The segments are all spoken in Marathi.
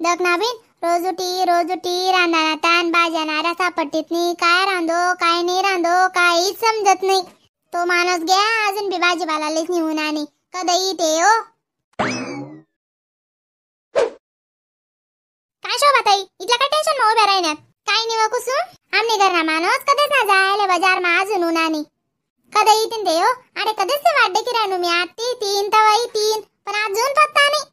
दखनाबीन रोज उठी रांधाना तान भाज्याना रसापट्टीतनी काय रांधो काय नाही रांधो काहीच समजत नाही। तो माणूस घ्या अजून बी भाजीपालालेच निघून आणि कधी ते ओ काय शोभाताई इथला काय टेन्शन मा उभ्या राहण्यात काय निव कुसुम आमने घरना माणूस कधीच ना जायले बाजार मा अजून उन्हानी कधी येतीन ते ओ अरे कधीच ते वाटते की रानू मी आती तीन तवाई तीन पण अजून पत्ता नाही।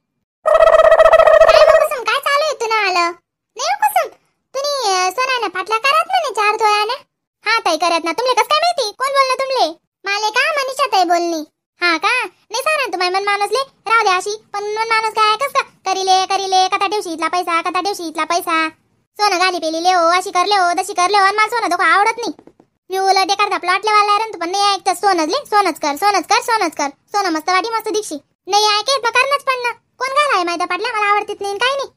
काय मग कुसुम काय चालू आहे तुला आलं नाही हो कुसुम तुम्ही सोनाने फाटला करत म्हणे 4 तोळ्याने हा ताई करत ना तुमले कस काय माहिती कोण बोलला तुमले माले का मनीषा ताई बोलनी हा का नाही सारा तुम्ही मन माणूसले राहू द्या अशी पण मन माणूस काय कस का करीले कथा दिवशी इथला पैसा सोनं घाली पेली हो अशी करले हो तशी करले हो मला सोनं धोका आवडत नाही मी उलट एखादा प्लॉट लेवायला रण पण नाही ऐकत सोनच कर सोनं मस्त वाटी मस्त दिक्षी नाही ऐकेत मग करणंच पण ना कोण घालाय माहिती पाटला मला आवडतीत नाही काय नाही।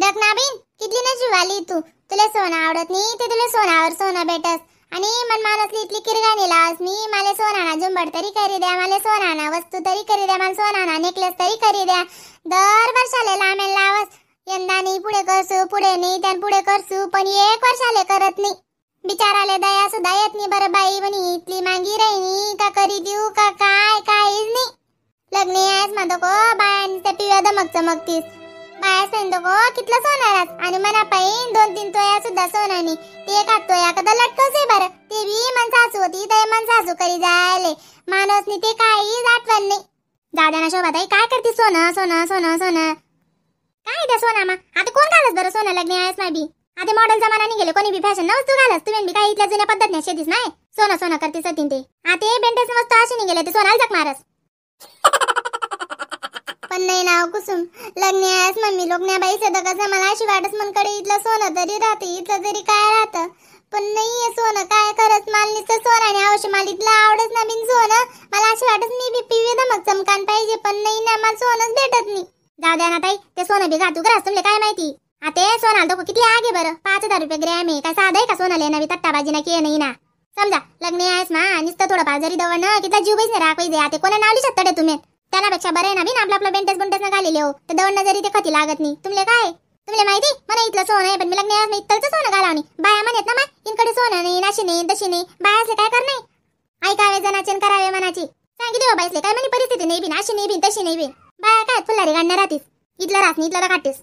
दखनाबीन कितली नशीबवाली तू तुला सोनं आवडत नाही ते तुला सोनावर सोनं भेटस आणि मन मानसली इतली किरगाणी लावस मी मला सोनाना झुंबड तरी करी द्या मला सोनाना वस्तू तरी करी द्या मला सोनाना नेकलेस तरी करी द्या दर वर्षाले लामेल लावस यंदा नाही पुढे करसू पुढे नाही त्यान पुढे करसू पण 1 वर्षाले करत नाही बिचाराले दया सुद्धा येत नाही बरं बाई म्हणी इतली मांगी राहिनी का करी देऊ का काय काहीच नाही लग्न यायच म्हणतो को बायांनी त्या पिव्या दमक चमकतीस बाया सांगतो को कितलं सोनारास आणि मना पाईन 2-3 तोया सुद्धा सोनानी ते 1 तोया कदा लटकस आहे बरं ते बी मन सासू होती ते मन सासू करी जायले माणूसनी ते काहीच आठवण नाही। दादाना शोभाताई काय करते सोनं काय त्या सोनामा आता कोण घालस बरं सोनं लग्न यायच नाही बी आता मॉडेल जमाना निघेले कोणी बी फॅशन न वस्तू घालस तुम्ही बी काही इथल्या जुन्या पद्धतीने शेतीस नाही सोनं करते सतीन ते आता बेंटेस वस्तू अशी निघेले ते सोनाला जक मारस पण नाही ना कुसुम लग्न यायस मम्मी लोक न्या बाई सदा कसं मला अशी वाटस मनकडे इथलं सोनं तरी राहते इथलं तरी काय राहतं पण नाहीये सोनं काय करत मालनीचं सोनं आणि आवश्य मला इथलं आवडच ना बिन सोनं मला अशी वाटस मी बी पिवे दमक चमकान पाहिजे पण नाही ना मला सोनच भेटत नाही। जाऊ द्या ना ताई ते सोनं बी घातू ग्रास तुमले काय माहिती आता सोनाला तो किती आगे बरं 5000 रुपये ग्रॅम आहे काय साधा आहे का सोनाला नवी तट्टाबाजी ना की नाही ना समजा लग्न आहेस मा नुसतं थोडं बाजारी दवडणं किती जीव बैस नाही राखायचे आता कोणा नावली शकता तुम्ही त्यापेक्षा बरं आहे ना बिन आपला बेंटेस न घालेले हो ते दवडणं जरी ते खती लागत नाही तुमले काय तुमले माहिती मला इथलं सोनं आहे पण मी लग्न यायस नाही इथलचं सोनं घालावणी बाया म्हणत ना माय इनकडे सोनं नाही नाशी नाही तशी नाही बायासले काय कर नाही ऐकावे जनाचे करावे मनाची सांगितले हो बाईसले काय म्हणे परिस्थिती नाही बिन अशी नाही बिन तशी नाही बिन बाया काय फुलारी गाडण्या राहतीस इथला राहत नाही इथला काढतेस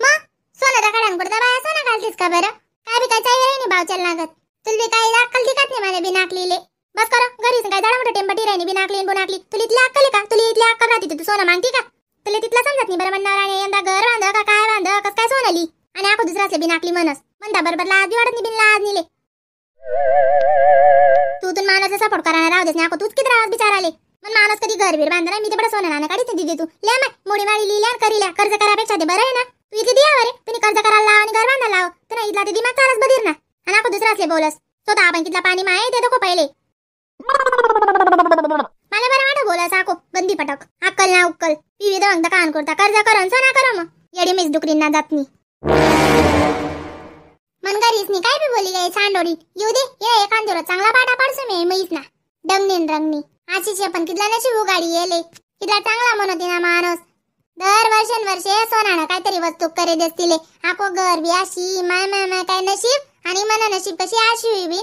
मग सोनं काढान पडता बाया सोनं घालतीस का बरं काय बी काय चाय नाही भाव चल लागत तुला बी काही अक्कल दिखत नाही मला बिनाकलीले बस करो घरीच काय झाडा मोठं टेंपटी राहिनी बिनाकली बोनाकली तुला इथली अक्कल का तुला इथली अक्कल राहते तू सोनं मागती का तुला तिथला समजत नाही बरं म्हणणार आणि यंदा घर बांध का काय बांध कस काय सोनली आणि आखो दुसराचे बिनाकली मनस म्हणता बरोबर लाज वाटत नाही बिन लाज निले तू मानाचा सपोर्ट करायला राहू देस आखो तूच किती राहत बिचाराले मन माणूस कधी घर बीर बांधणार मी ते बडा सोनं नाणं काढीच दिदी तू ले माय मोडी माळी लिहिल्या करील्या कर्ज करापेक्षा ते बरं आहे ना तू इथे दिया बरे तुम्ही कर्ज करायला लाव आणि घर बांधायला लाव तर इथला ते दिमाग चारच बदीर ना आणि आखो दुसराचे बोलस स्वतः आपण कितला पाणी माय ते देखो पहिले मला बरं वाटत बोलास आखो बंदी पटक अक्कल ना उक्कल पिवी दवंग कान करता कर्ज करून सोना करो मग येडी मिस डुकरींना जात नाही मन घरीच नाही काय बी बोली गई सांडोडी येऊ दे ये एखांदोर चांगला पाटा पाडसो मी मैस ना डंगनीन रंगनी आशीचे पण कितला नशीब गाडी येले कितला चांगला म्हणते ना माणूस दर वर्षे सोनानं काहीतरी वस्तू करे देसतिले आखो घर बी अशी माय माय माय काय नशीब आणि मन नशीब कशी अशी हुई बी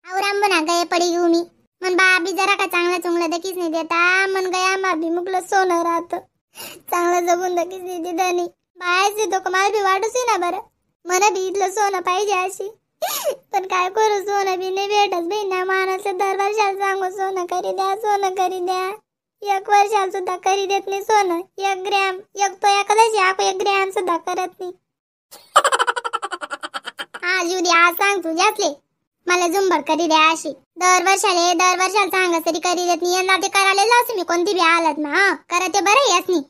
आवराम बना गए पडी घेऊ मी मन बाबी जरा का चांगलं चुंगलं दकीच नाही देता मन गया बाबी मुकलं सोनं राहत चांगलं जगून दकीच नाही देता नाही बायाचे तो कमाल बी वाटूसी ना बरं मन बी इथलं सोनं पाहिजे अशी पण काय करू सोनं बी नाही भेटच बहिणा माणसं दर वर्षाला सांगू सोनं करी द्या 1 वर्षाला सुद्धा करी देत नाही सोनं 1 ग्रॅम 1 तोया कदाची आखो 1 ग्रॅम सुद्धा करत नाही आज उद्या आज सांग तू जातले मला झुंबड करी द्या अशी दर वर्षाला सांगस तरी करी देत नाही यंदा ते करायला लावस मी कोणती बी हालत ना करा ते बरं यास नाही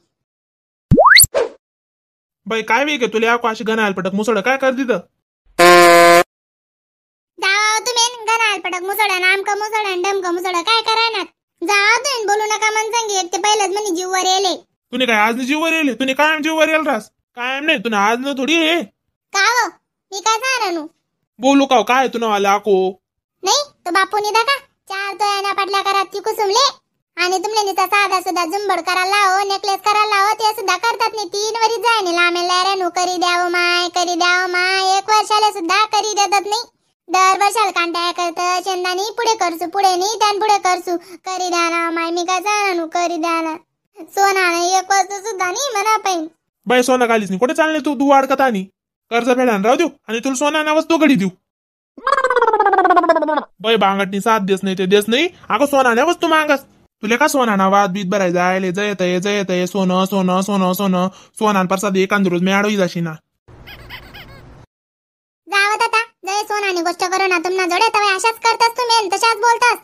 बाई काय वेग आहे तुला अशी गणाल पटक मुसळ काय कर दिद जाओ तुम्ही गणाल पटक मुसळ नामक मुसळ डमक मुसळ काय करायना जाओ तुम्ही बोलू नका मन सांगी एक ते पहिलंच म्हणे जीववर येले तुने काय आज जीववर येले तुने कायम जीववर येल रास कायम नाही तुने आज न थोडी आहे का हो मी काय सांगू बोलू का काय तुला आला आको नाही तो बापूनी दाखा 4 तोयाना पडल्या करात ती कुसुमले आणि तुमले नुसता साधा सुद्धा झुंबड करायला लावो, नेकलेस करायला लावो, ते सुद्धा करतात नाही. 3 वरी जाय नाही लामेला रे करी द्यावं माय 1 वर्षाला सुद्धा करी देतात नाही. दर वर्षाला कांट्या करत चंदानी पुढे करसू पुढे नाही त्यान पुढे करसू करी द्या ना माय. मी काय जाणू करी द्या ना सोना नाही 1 वर्ष सुद्धा नाही म्हणा पाहिजे. बाई सोना घालीस नाही कुठे चालले तू अडकत आणि कर्ज फेडान राहू देऊ आणि तुला सोना ना वस्तू घडी देऊ. बाई बांगटनी साथ देस नाही ते देस नाही. अगं सोना वस्तू मागस तुला का सोना ना वाद बीत भराय जायले जयत सोनं सोनं सोनं सोनं सोनान प्रसाद एखाद मी अडवी जाशी ना. जावत आता जय सोनानी गोष्ट करू ना तुम्हाला जोडे तवे अशाच करतास तुम्ही तशाच बोलतास.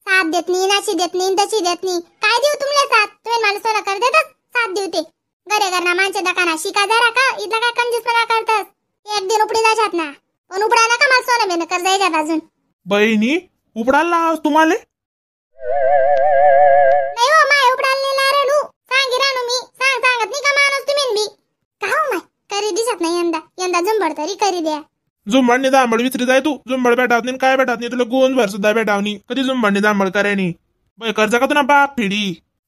साथ देत नाही नाशी देत नाही तशी देत नाही काय देऊ तुमले साथ. तुम्ही मला सोना कर देतात साथ देऊ ते घरे घरना माणसे दकाना शिका जरा का इथला काय कंजूसपणा करतास. 1 दिन उपडी जाशात ना पण उपडा नका मला सोनं बेन कर जायच्यात अजून. बहिणी उपडाला तुम्हाला नाही हो माय उपडाला रानू सांगी रानू मी सांगत नाही का माणूस तुम्ही बी का हो माय करी दिसत नाही यंदा झुंबड तरी करी द्या. झुंबडनी जांभळ विसरी जाय तू. झुंबड भेटावत नाही काय भेटावत नाही तुला गोंद भर सुद्धा भेटावनी कधी झुंबडनी जांभळ करायनी. बाई कर्ज का तुला बाप फिडी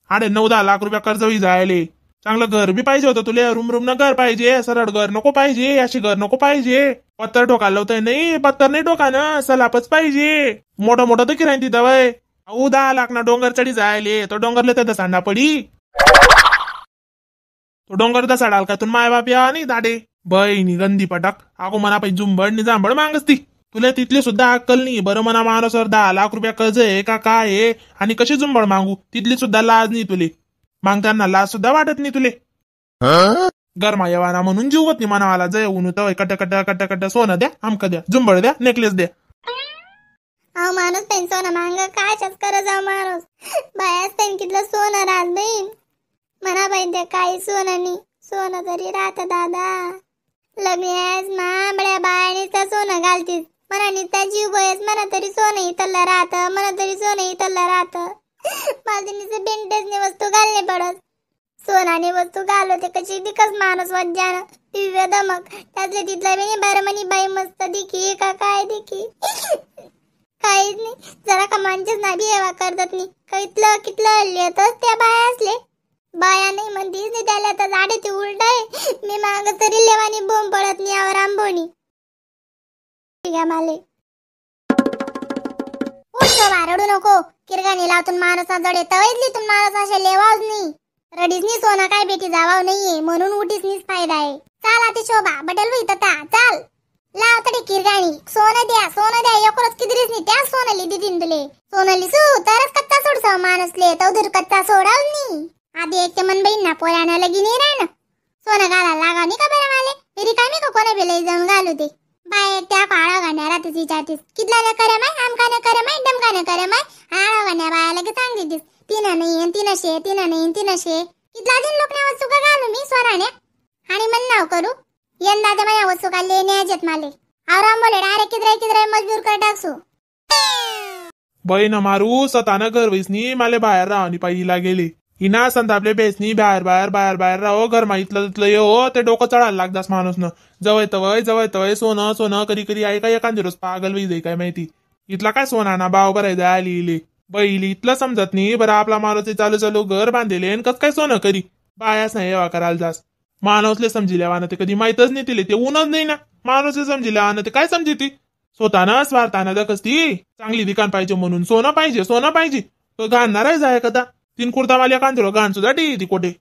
9-10 लाख रुपया कर्ज होई जायले. चांगलं घर बी पाहिजे होतं तुला. रूम न घर पाहिजे सरळ घर नको पाहिजे अशी घर नको पाहिजे. पत्तर ठोकायला होतंय नाही पत्तर नाही ठोकानं सलापच पाहिजे. मोठं तर किराय तिथं वय 10 लाख ना डोंगर चढी जायले. तो डोंगरले तर सांडा पडी तो डोंगर दसाडाल का तुला माय बाप या नाही दाडे. बहिणी गंदी पटक अगो मना पाहिजे झुंबड जांभळ मागस ती तुला तिथली सुद्धा अक्कल नाही. बरं मना माणूसवर 10 लाख रुपया कर्ज आहे का काय आहे आणि कशी झुंबड मागू. तिथली सुद्धा लाज नाही तुले. मागताना लाज सुद्धा वाटत नाही तुले. गरमा येवाना म्हणून जीवत नाही मनावाला जय ऊन तवय कट सोनं द्या आमक द्या झुंबड द्या नेकलेस द्या. अहो माणूस पेन सोनं मांग काय कर जाऊ माणूस बायाच पेन कितलं सोनं राहत बहीण म्हणा पाहिजे काही सोनं नाही. सोनं तरी राहत दादा लग्न मांबड्या बायानीचा सोनं घालतीस म्हणा निता जीव बयस म्हणा तरी सोनं इथलं राहत म्हणा तरी सोनं इथलं राहत. माझीनीचे बेंटेसने वस्तू घालणे पडत सोनाने वस्तू घालवते कशी दिकस माणूस वज्जान दिव्य दमक त्यातले तिथला बेनी बारमणी बाई मस्त दिखी का काय दिखी काहीच नाही. जरा का माणसेच ना बिहेवा करतात नाही का कितलं लिहितच त्या बाया असले बाया नाही म्हणतीस नाही त्याला तर झाडे ते उलट आहे. मी माग तरी लेवानी बोंब पडत नाही यावर आंबोनी माले रडू नको किरगानी लावतून माणसा जडे तवैतली तुम माणस असे लेवाच नाही. रडीसनी सोना काय बेटी जावाव नाहीये म्हणून उठीसनीच फायदा आहे. चाल आती शोभा बटल होई तता चाल लाव तडे किरगाणी सोनं द्या एकरच किदरीस नाही त्या सोनली दिदीन तुले सोनली सू तरच कच्चा सोडसाव माणसले तवधर कच्चा सोडाव नाही. आधी एक मन बहीण ना पोरानं लगी नाही राहणं सोनं घालायला लागा नाही का बरं माले तरी काय मी का कोणा बेले जाऊन घालू ते बाय त्या काळा गाण्या राहतेस विचारतीस कितला न करे माय आमका न करे माय डमका न करे माय आळा गाण्या बायाला की सांग देतीस तिना नाही तीनशे कितला दिन लोक ने वस्तू का घालू मी सोनाने आणि मन नाव करू यंदा ते माझ्या वस्तू का लेणे आहेत माले आराम बोले डायरेक्ट किदराय मजबूर कर टाकसू. बहीण मारू सताना घर वैसनी माले बाहेर राहणी पाहिला गेले हिना संतापले बेसनी बाहेर राहो घर माहितलं तिथलं हो ते डोकं चढायला लागदास माणूस न जवळ तवय सोनं कधी ऐका एखादी रोज पागल वई जाई काय माहिती. इथला काय सोना ना बाव भरायचा आली बैली इथलं समजत नाही. बरं आपला माणूस चालू घर बांधले कस काय सोनं करी बायास नाही येवा करायला जास. माणूसले समजिल्यावानं ते कधी माहितच नाही तिले ते ऊनच नाही ना. माणूसले समजिल्यावानं ते काय समजिती स्वतःनं स्वार्थानं दखसती. चांगली दिकान पाहिजे म्हणून सोनं पाहिजे तो घालणार आहे जाय कदा 3 कुर्ता वाल्या कांदो घाण सुद्धा ती कोठे.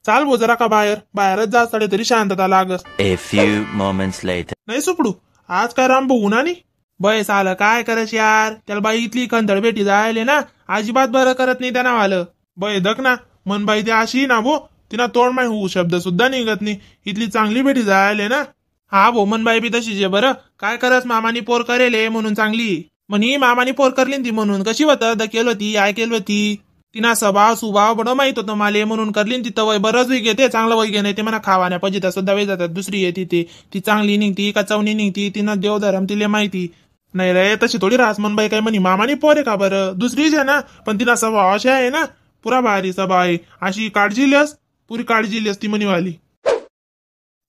चाल भो जरा का बाहेरच जास्त तरी शांतता लागस. नाही सुपडू आज काय राम बघू ना नी बयस आलं काय करस यार त्याला बाई इथली कंदळ बेटी जायले ना अजिबात बरं करत नाही त्या नावालं बय दक ना मन बाई ते अशी ना भो तिना तोंड माय होऊ शब्द सुद्धा निघत नाही. इथली चांगली बेटी जायले ना हा भो मन बाई बी तशी जे बरं काय करस मामानी पोर करेले म्हणून चांगली म्हणी मामानी पोर करली ती म्हणून कशी होतं दकेल होती ऐकेल होती तिना स्वभाव बडं माहित होतं माले म्हणून करली तिथं वय बरंच वय घेते चांगलं वय घेणे ते म्हणा खावाण्या पाहिजे सुद्धा वय जातात. दुसरी येते ती चांगली निघती का चवणी निघती तिनं देवधरम तिले माहिती नाही रे तशी थोडी रासमन बाई काय म्हणी मामानी पोर आहे का बरं दुसरीच आहे ना पण तिला स्वभाव अशी आहे ना पुरा भारी स्वभाव आहे अशी काळजी लिहस पुरी काळजी लिहस ती म्हणी वाली.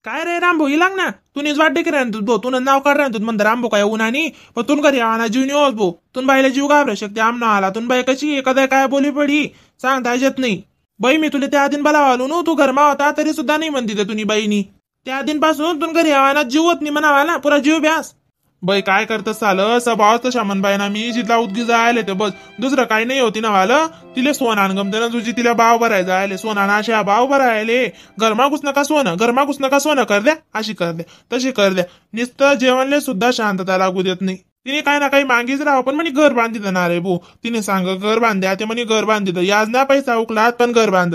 काय रे रामभो ही लाग ना तुनीच वाटते की राहतो भो तुन नाव काढ राहतो म्हणता रामभो काय उन्हानी पण तुन घरी आना जीव निवस भो तुन बाईला जीव घाबरू शकते आमना आला तुन बाई कशी एखाद्या काय बोली पडी सांगता येत नाही बाई मी तुला त्या दिन बोलावालो नो तू घरमा होता तरी सुद्धा नाही म्हणती ते तुनी बाईनी त्या दिन पासून तुन घरी आवाना जीवत नाही म्हणावा ना पुरा जीव ब्यास बाई काय करतस चालं स्वभाव तशा म्हणबाईना मी जिथला उदगी जायला ते बस दुसरं काही नाही होती ना वालं तिले सोनान गमते ना तुझी तिला भाव भरायला जायले सोनाना अशा भाव भरायले घरमा घुस नका सोनं कर द्या अशी कर द्या तशी कर द्या नुसतं जेवणले सुद्धा शांतता लागू देत नाही तिने काही ना काही मागीच राहावं पण म्हणे घर बांधित ना रे भो तिने सांग घर बांध्या ते म्हणे घर बांधित याज ना पैसा उकलात पण घर बांध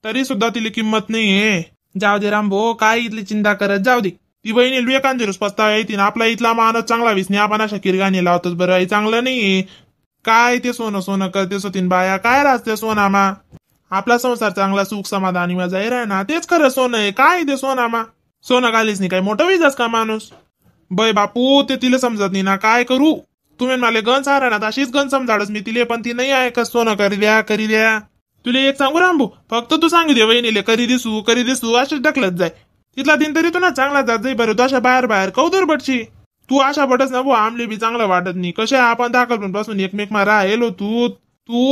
तरी सुद्धा तिला किंमत नाहीये जाऊ दे रामभो काय इथली चिंता करत जाऊ दे ती बहिणी विवेकांदिवस पस्तावा येते ना आपला इथला माणूस चांगला विसने आपण अशा किरगाणी लावतोच बरं हे चांगलं नाही काय ते सोनं करते सोतीन बाया काय राहते सोनामा आपला संसार चांगला सुख समाधानी मजा आहे ना तेच खरं सोनं आहे काय ते सोनामा सोनं घालीच नाही काय मोठं विजास का माणूस बै बापू ते तिला समजत नाही ना काय करू तुम्ही मला गण सारा ना अशीच गण समजाडच मी तिले पण ती नाही आहे का सोनं करी द्या तुला एक सांगू रामभू फक्त तू सांगू दे वहिनीले करी दिसू अशीच ढकलत जाय तिथला दिन तरी तू ना चांगला जात जाई बरं तू अशा बाहेर कौदर बटशी तू अशा बटच ना भाऊ आमले बी चांगलं वाटत नाही कशा आपण दाखल पासून एकमेक मा राहिलो तू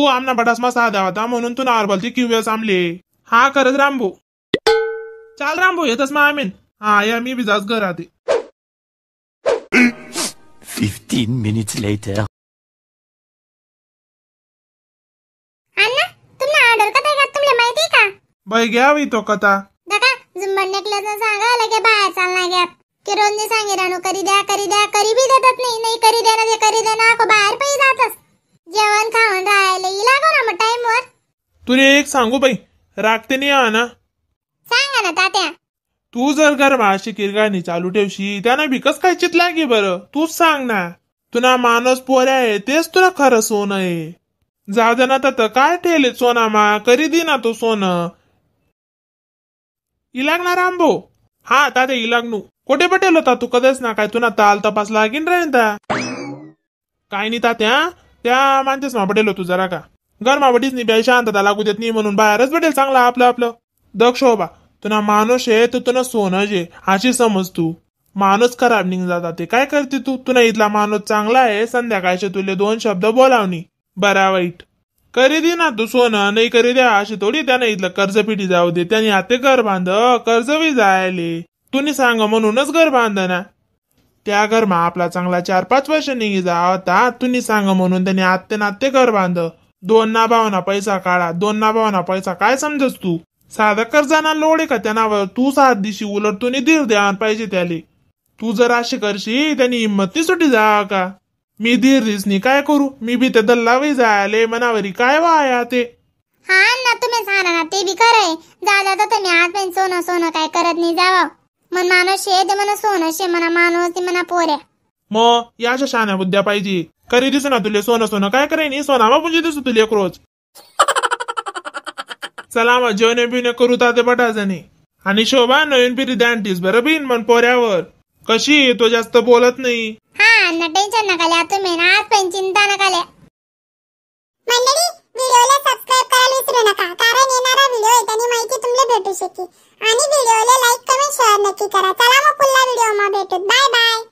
आमना बटास मा साधा होता म्हणून तू नावर बोलती किव्यास आमले हा करत रामभू चाल रामभू येतच मा आमीन हा या मी बी जास घर आते 15 minutes later. अण्णा तुम्हाला ऑर्डर कथा घ्या तुम्हाला माहिती का बाई घ्यावी तो कथा दादा झुंबर नेकलेस सांगा लगे बाहेर चालना घ्या की रोज ने सांगे रानो करी द्या करी बी देतात नाही करी द्या ना ते करी द्या ना को बाहेर पै जातस जेवण खाऊन राहिले इला को ना मग टाइम वर तुला एक सांगू बाई रागते नाही आ ना सांगा ना तात्या तू जर घरमा अशी किरगाणी चालू ठेवशी त्यानं भिकस काय चित लागे बरं तूच सांग ना तुला माणूस पोऱ्या आहे तेच तुला खरं सोनं आहे जाऊ दे ना तर काय ठेले सोनामा करी दे ना तू सोनं इलागणार आंबो हा ताते इलागनू कोठे पटेल होता तू कधीच ना काय तुला ताल तपास लागीन राहीन काय नाही तात्या त्या माणतेस मा पटेल तू जरा का गरमा बडीच नाही बाई शांतता लागू देत नाही म्हणून बाहेरच पटेल चांगला आपलं दक्ष हो बा तुला माणूस आहे तर तुला सोनं जे अशी समज तू माणूस खराब निघ जाता ते काय करते तू तुला इथला माणूस चांगला आहे संध्याकाळचे तुले 2 शब्द बोलावणी बरा वाईट करी दे ना तू सोनं नाही करी द्या अशी थोडी त्यानं इथलं कर्ज पिढी जाऊ दे त्याने आते घर बांध कर्ज बी जायले तुम्ही सांग म्हणूनच घर बांध ना त्या घरमा आपला चांगला 4-5 वर्ष निघी जा होता तुम्ही सांग म्हणून त्याने आत्ते नाते घर बांध 2 ना भावना पैसा काढा 2 ना भावना पैसा काय समजस तू साधा कर्जाना लोड आहे का त्यानावर तू 7 दिवशी उलट तू धीर द्या पाहिजे त्याले तू जर अशी करशी त्यांनी हिंमत नाही सुटी जा का मी धीर दिसनी काय करू मी बी ते दल्लावी जायले मनावरी काय वाया ते हा ना तुम्ही सांगा ना ते बी खरंय जादा तर तुम्ही आज सोनं काय करत नाही जावा मन माणूस शे ते म्हणा सोनं शे म्हणा माणूस ते म्हणा पोऱ्या मग या अशा शान्या बुद्ध्या पाहिजे करी दिसू ना तुले सोनं काय करेन सोनामा पुंजी दिसू तुले एक रोज चला मग जेवणे बिवणे करू ताते बटाजणी आणि शोभा नवीन पिढी द्यानटीस बरं बिन मन पोऱ्यावर कशी तो जास्त बोलत नाही हा ना टेन्शन नका लिया तुम्ही ना आज पण चिंता नका लिया मंडळी व्हिडिओला सबस्क्राइब करायला विसरू नका कारण येणारा व्हिडिओ येतानी माहिती तुम्हाला भेटू शकेल आणि व्हिडिओला लाईक कमेंट शेअर नक्की करा चला मग पुढल्या व्हिडिओ मध्ये भेटू बाय बाय